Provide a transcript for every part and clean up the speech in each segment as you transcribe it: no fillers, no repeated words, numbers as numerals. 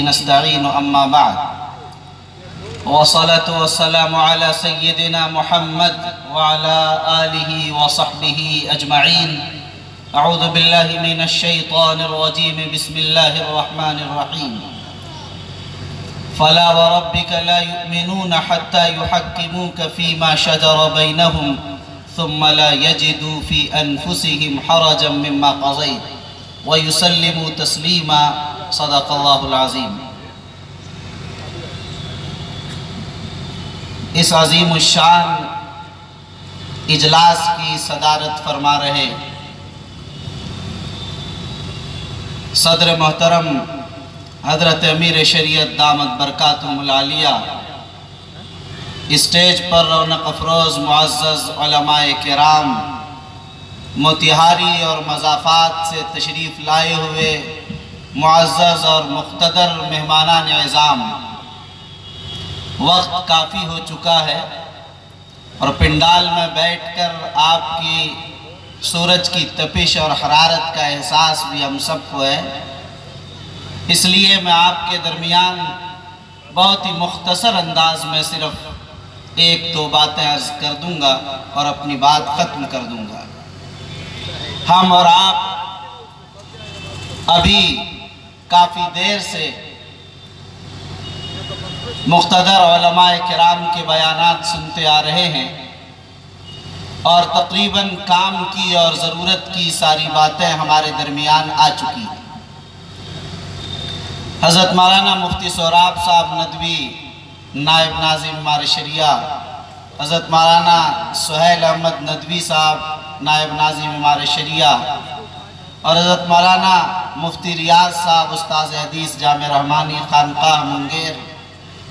نستعين أما بعد والصلاة والسلام على سيدنا محمد وعلى آله وصحبه أجمعين. أعوذ بالله من الشيطان الرجيم. بسم الله الرحمن الرحيم. فلا وربك لا يؤمنون حتى يحكموك فيما شجر بينهم ثم لا يجدوا في أنفسهم حرجا مما قضيت ويسلموا تسليما. صدق اللہ العظیم. اس عظیم الشان اجلاس کی صدارت فرما رہے صدر محترم حضرت امیر شریعت دامت برکاتہم العالیہ، اسٹیج پر رونق افروز معزز علماء کرام، موتیہاری اور مضافات سے تشریف لائے ہوئے معزز اور مقتدر مہمانان اعظام، وقت کافی ہو چکا ہے اور پنڈال میں بیٹھ کر آپ کی سورج کی تپش اور حرارت کا احساس بھی ہم سب کو ہے. اس لیے میں آپ کے درمیان بہت ہی مختصر انداز میں صرف ایک دو باتیں عرض کر دوں گا اور اپنی بات ختم کر دوں گا. ہم اور آپ ابھی کافی دیر سے مقتدر علماء کرام کے بیانات سنتے آ رہے ہیں اور تقریباً کام کی اور ضرورت کی ساری باتیں ہمارے درمیان آ چکی ہیں. حضرت مولانا مفتی سہراب صاحب ندوی نائب ناظم امارت شریعہ، حضرت مولانا سہیل احمد ندوی صاحب نائب ناظم امارت شریعہ، اور حضرت مولانا مفتی ریاض صاحب استاذ حدیث جامع رحمانی خانقاہ منگیر،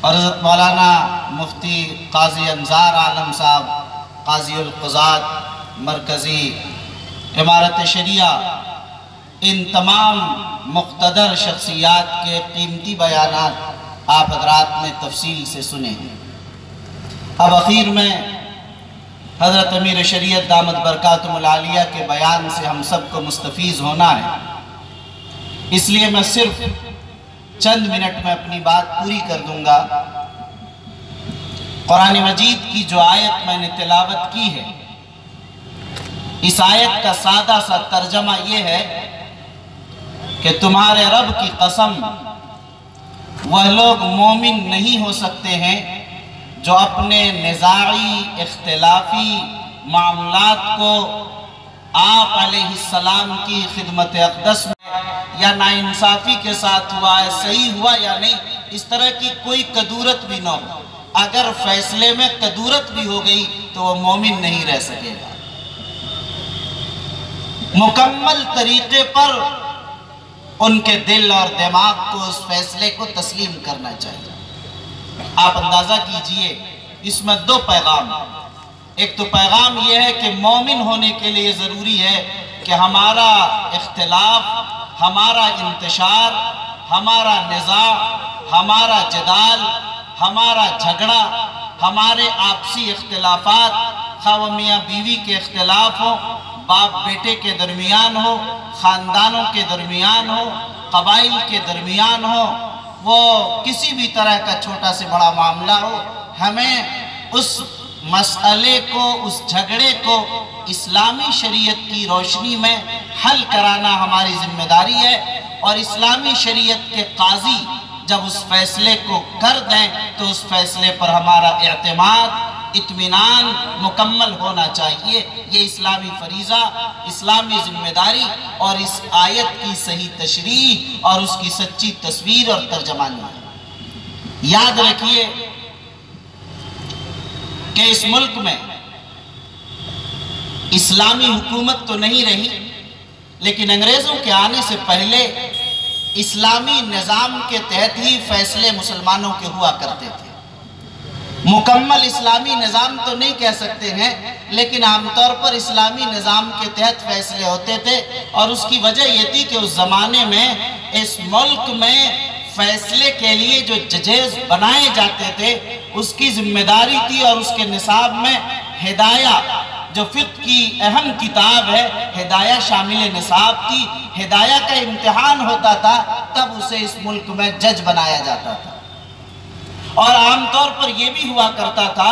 اور حضرت مولانا مفتی قاضی انظار عالم صاحب قاضی القضات مرکزی امارت شریعہ، ان تمام مقتدر شخصیات کے قیمتی بیانات آپ حضرات نے تفصیل سے سنے ہیں. اب اخیر میں حضرت امیر شریعت دامت برکاتہم العالیہ کے بیان سے ہم سب کو مستفیض ہونا ہے، اس لیے میں صرف چند منٹ میں اپنی بات پوری کر دوں گا. قرآن مجید کی جو آیت میں نے تلاوت کی ہے، اس آیت کا سادہ سا ترجمہ یہ ہے کہ تمہارے رب کی قسم، وہ لوگ مومن نہیں ہو سکتے ہیں جو اپنے نزاعی اختلافی معاملات کو آپ علیہ السلام کی خدمت اقدس میں یا ناانصافی کے ساتھ ہوا ہے، صحیح ہوا یا نہیں، اس طرح کی کوئی کدورت بھی نہ ہو. اگر فیصلے میں کدورت بھی ہو گئی تو وہ مومن نہیں رہ سکے گا. مکمل طریقے پر ان کے دل اور دماغ کو اس فیصلے کو تسلیم کرنا چاہیے. آپ اندازہ کیجئے اس میں دو پیغام. ایک تو پیغام یہ ہے کہ مومن ہونے کے لیے ضروری ہے کہ ہمارا اختلاف، ہمارا انتشار، ہمارا نزاع، ہمارا جدال، ہمارا جھگڑا، ہمارے آپسی اختلافات، خواہ میاں بیوی کے اختلاف ہو، باپ بیٹے کے درمیان ہو، خاندانوں کے درمیان ہو، قبائل کے درمیان ہو، وہ کسی بھی طرح کا چھوٹا سے بڑا معاملہ ہو، ہمیں اس مسئلے کو، اس جھگڑے کو اسلامی شریعت کی روشنی میں حل کرانا ہماری ذمہ داری ہے. اور اسلامی شریعت کے قاضی جب اس فیصلے کو کر دیں تو اس فیصلے پر ہمارا اعتماد، اطمینان مکمل ہونا چاہیے. یہ اسلامی فریضہ، اسلامی ذمہ داری اور اس آیت کی صحیح تشریح اور اس کی سچی تصویر اور ترجمانی ہے. یاد رکھیے کہ اس ملک میں اسلامی حکومت تو نہیں رہی، لیکن انگریزوں کے آنے سے پہلے اسلامی نظام کے تحت ہی فیصلے مسلمانوں کے ہوا کرتے تھے. مکمل اسلامی نظام تو نہیں کہہ سکتے ہیں، لیکن عام طور پر اسلامی نظام کے تحت فیصلے ہوتے تھے. اور اس کی وجہ یہ تھی کہ اس زمانے میں اس ملک میں فیصلے کے لیے جو ججز بنائے جاتے تھے اس کی ذمہ داری تھی اور اس کے نصاب میں ہدایہ جو فقہ کی اہم کتاب ہے، ہدایہ شامل نصاب تھی، ہدایہ کا امتحان ہوتا تھا، تب اسے اس ملک میں جج بنایا جاتا تھا۔ اور عام طور پر یہ بھی ہوا کرتا تھا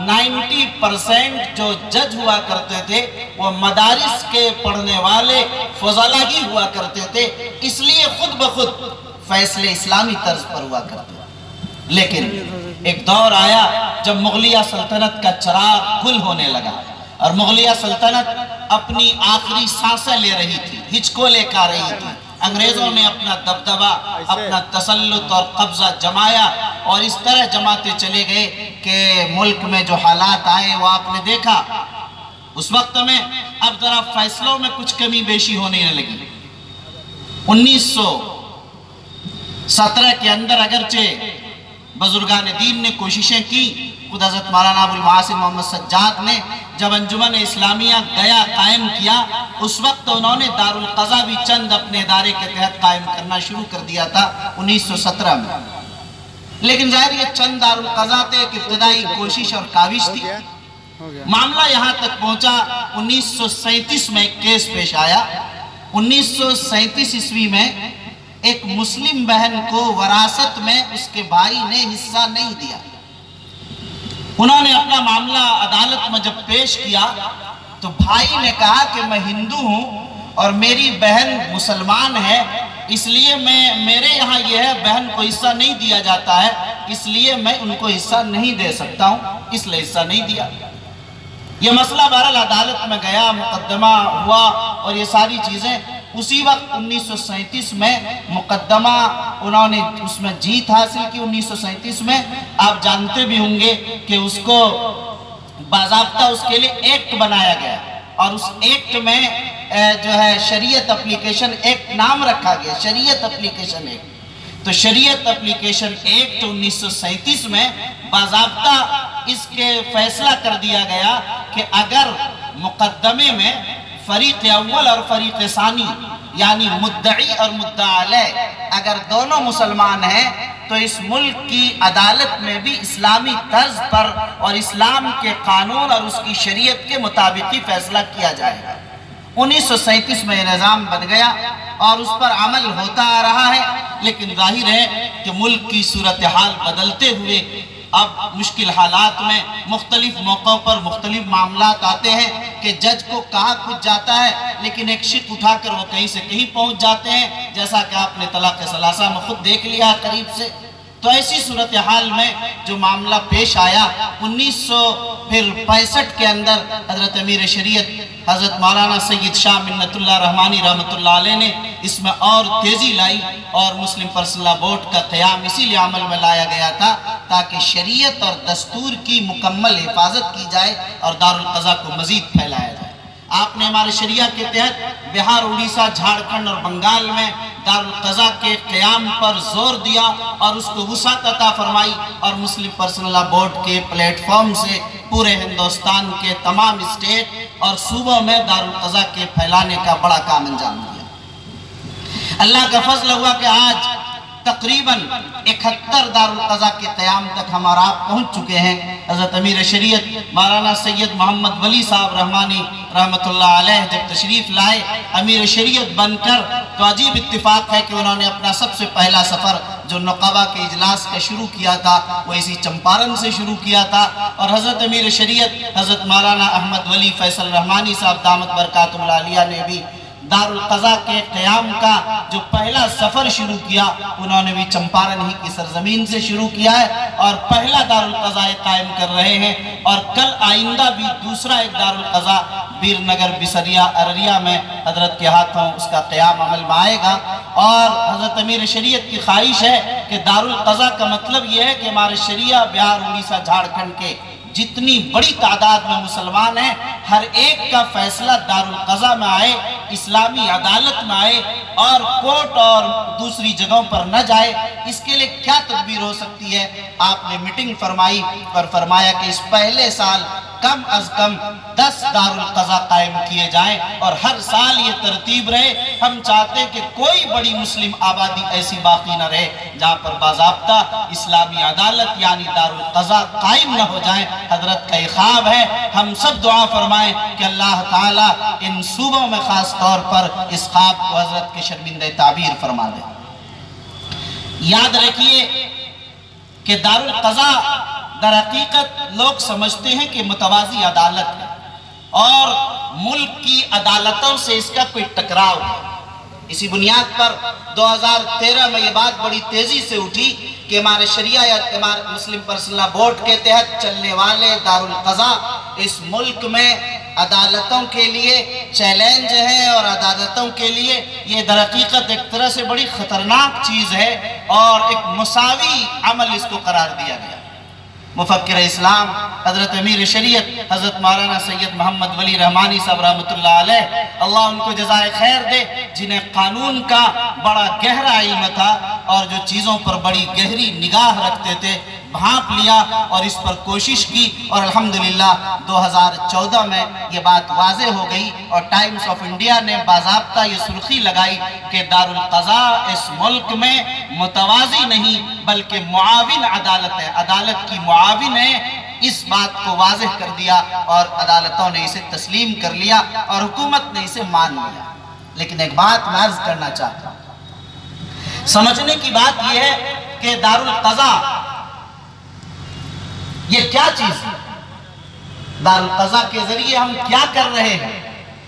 90% جو جج ہوا کرتے تھے وہ مدارس کے پڑھنے والے فضلاء ہی ہوا کرتے تھے، اس لیے خود بخود فیصلے اسلامی طرز پر ہوا کرتے تھے۔ لیکن ایک دور آیا جب مغلیہ سلطنت کا چراغ گل ہونے لگا اور مغلیہ سلطنت اپنی آخری سانسیں لے رہی تھی، ہچکو لے کر رہی تھی۔ انگریزوں نے اپنا دبدبہ، اپنا تسلط اور قبضہ جمایا اور اس طرح جماتے چلے گئے کہ ملک میں جو حالات آئے وہ آپ نے دیکھا۔ اس وقت میں اب ذرا فیصلوں میں کچھ کمی بیشی ہونے لگی۔ 1917 کے اندر اگرچہ بزرگان دین نے کوششیں کی، خود حضرت مولانا ابو المحاسن محمد سجاد نے جب انجمن اسلامیہ گیا قائم کیا، اس وقت انہوں نے دارالقضا بھی چند اپنے ادارے کے تحت قائم کرنا شروع کر دیا تھا 1917 میں۔ لیکن ظاہر یہ چند دارالقضا تھے، ایک ابتدائی کوشش اور کاوش تھی۔ معاملہ یہاں تک پہنچا 1937 میں ایک کیس پیش آیا۔ 1937 عیسوی میں ایک مسلم بہن کو وراثت میں اس کے بھائی نے حصہ نہیں دیا۔ انہوں نے اپنا معاملہ عدالت میں جب پیش کیا تو بھائی نے کہا کہ میں ہندو ہوں اور میری بہن مسلمان ہے، اس لیے میرے یہاں یہ ہے بہن کو حصہ نہیں دیا جاتا ہے، اس لیے میں ان کو حصہ نہیں دے سکتا ہوں، اس لیے حصہ نہیں دیا۔ یہ مسئلہ بہرحال عدالت میں گیا، مقدمہ ہوا اور یہ ساری چیزیں اسی وقت 1937 میں مقدمہ انہوں نے اس میں جیت حاصل کی۔ 1937 میں آپ جانتے بھی ہوں گے کہ اس کو باضابطہ اس کے لیے ایکٹ بنایا گیا اور اس ایکٹ میں جو ہے شریعت اپلیکیشن ایکٹ نام رکھا گیا، شریعت اپلیکیشن ایکٹ۔ تو شریعت اپلیکیشن ایکٹ 1937 میں باضابطہ اس کے فیصلہ کر دیا گیا کہ اگر مقدمے میں فریق اول اور فریق ثانی یعنی مدعی اور مدعا علیہ اگر دونوں مسلمان ہیں تو اس ملک کی عدالت میں بھی اسلامی طرز پر اور اسلام کے قانون اور اس کی شریعت کے مطابق ہی فیصلہ کیا جائے گا۔ 1937 میں یہ نظام بن گیا اور اس پر عمل ہوتا آ رہا ہے، لیکن ظاہر ہے کہ ملک کی صورتحال بدلتے ہوئے اب مشکل حالات میں مختلف موقعوں پر مختلف معاملات آتے ہیں کہ جج کو کہا کچھ جاتا ہے لیکن ایک شق اٹھا کر وہ کہیں سے کہیں پہنچ جاتے ہیں، جیسا کہ آپ نے طلاق ثلاثہ میں خود دیکھ لیا قریب سے۔ تو ایسی صورتحال میں جو معاملہ پیش آیا 1965 کے اندر حضرت امیر شریعت حضرت مولانا سید شاہ منت اللہ رحمانی رحمت اللہ علیہ نے اس میں اور تیزی لائی اور مسلم پرسنل لاء بورڈ کا قیام اسی لیے عمل میں لایا گیا تھا تاکہ شریعت اور دستور کی مکمل حفاظت کی جائے اور دارالقضا کو مزید پھیلایا جائے۔ آپ نے ہمارے شریعہ کے تحت بہار، اڑیسہ، جھارکھنڈ اور بنگال میں دارالقضا کے قیام پر زور دیا اور اس کو وسعت عطا فرمائی اور مسلم پرسنل لاء بورڈ کے پلیٹ فارم سے پورے ہندوستان کے تمام اسٹیٹ اور صوبوں میں دارالقضا کے پھیلانے کا بڑا کام انجام دیا۔ اللہ کا فضل ہوا کہ آج تقریباً 71 دارالقضا کے قیام تک ہم اور آپ پہنچ چکے ہیں۔ حضرت امیر شریعت مولانا سید محمد ولی صاحب رحمانی رحمت اللہ علیہ جب تشریف لائے امیر شریعت بن کر تو عجیب اتفاق ہے کہ انہوں نے اپنا سب سے پہلا سفر جو نقبہ کے اجلاس کا شروع کیا تھا وہ اسی چمپارن سے شروع کیا تھا، اور حضرت امیر شریعت حضرت مولانا احمد ولی فیصل رحمانی صاحب دامت برکاتہ العالیہ نے بھی دارالقضا کے قیام کا جو پہلا سفر شروع کیا انہوں نے بھی چمپارن ہی کی سرزمین سے شروع کیا ہے اور پہلا دارالقضا قائم کر رہے ہیں، اور کل آئندہ بھی دوسرا ایک دارالقضا بیر نگر بسریا ارریا میں حضرت کے ہاتھوں اس کا قیام عمل میں آئے گا۔ اور حضرت امیر شریعت کی خواہش ہے کہ دارالقضا کا مطلب یہ ہے کہ ہمارے شریعہ بہار، اڑیسہ، جھارکھنڈ کے جتنی بڑی تعداد میں مسلمان ہیں ہر ایک کا فیصلہ دارالقضا میں آئے، اسلامی عدالت میں آئے اور کورٹ اور دوسری جگہوں پر نہ جائے۔ اس کے لیے کیا تدبیر ہو سکتی ہے؟ آپ نے میٹنگ فرمائی اور فرمایا کہ اس پہلے سال کم از کم 10 دارالقضا قائم کیے جائیں اور ہر سال یہ ترتیب رہے۔ ہم چاہتے کہ کوئی بڑی مسلم آبادی ایسی باقی نہ رہے جہاں پر باضابطہ اسلامی عدالت یعنی دارالقضا قائم نہ ہو جائیں۔ حضرت کا یہ خواب ہے، ہم سب دعا فرمائیں کہ اللہ تعالیٰ ان صوبوں میں خاص طور پر اس خواب کو حضرت کے شرمندہ تعبیر فرما دے۔ یاد رکھیے کہ دارالقضا در حقیقت لوگ سمجھتے ہیں کہ متوازی عدالت ہے اور ملک کی عدالتوں سے اس کا کوئی ٹکراؤ ہے۔ اسی بنیاد پر 2013 میں یہ بات بڑی تیزی سے اٹھی کہ ہمارے شریعہ یا مسلم پرسنل لا بورڈ کے تحت چلنے والے دارالقضا اس ملک میں عدالتوں کے لیے چیلنج ہے اور عدالتوں کے لیے یہ در حقیقت ایک طرح سے بڑی خطرناک چیز ہے اور ایک مساوی عمل اس کو قرار دیا گیا۔ مفکر اسلام حضرت امیر شریعت حضرت مولانا سید محمد ولی رحمانی صاحب رحمۃ اللہ علیہ، اللہ ان کو جزائے خیر دے، جنہیں قانون کا بڑا گہرا علم تھا اور جو چیزوں پر بڑی گہری نگاہ رکھتے تھے، بھانپ لیا اور اس پر کوشش کی اور الحمدللہ 2014 میں یہ بات واضح ہو گئی اور ٹائمز آف انڈیا نے باضابطہ یہ سرخی لگائی کہ دارالقضا اس ملک میں متوازی نہیں بلکہ معاون عدالت ہے، عدالت کی معاون ہے۔ اس بات کو واضح کر دیا اور عدالتوں نے اسے تسلیم کر لیا اور حکومت نے اسے مان لیا۔ لیکن ایک بات میں عرض کرنا چاہتا ہوں، سمجھنے کی بات یہ ہے کہ دارالقضا یہ کیا چیز ہے، دارالقضا کے ذریعے ہم کیا کر رہے ہیں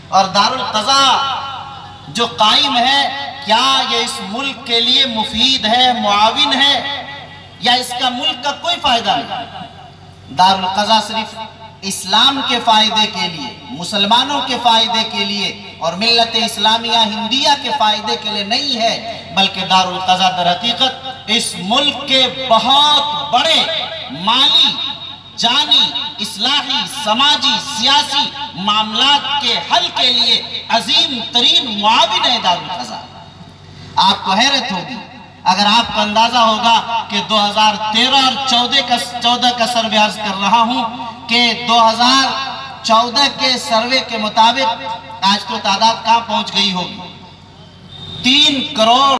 اور دارالقضا جو قائم ہے کیا یہ اس ملک کے لیے مفید ہے، معاون ہے یا اس کا ملک کا کوئی فائدہ نہیں۔ دارالقضا صرف اسلام کے فائدے کے لیے، مسلمانوں کے فائدے کے لیے اور ملت اسلامیہ ہندیہ کے فائدے کے لیے نہیں ہے، بلکہ دارالقضا در حقیقت اس ملک کے بہت بڑے مالی، جانی، اصلاحی، سماجی، سیاسی معاملات کے حل کے لیے عظیم ترین معاون ہے دارالقضا۔ آپ کو حیرت ہوگی اگر آپ کو اندازہ ہوگا کہ 2013 اور 14 کا سروے عرض کر رہا ہوں کہ 2014 کے سروے کے مطابق آج تو تعداد کہاں پہنچ گئی ہوگی 3 کروڑ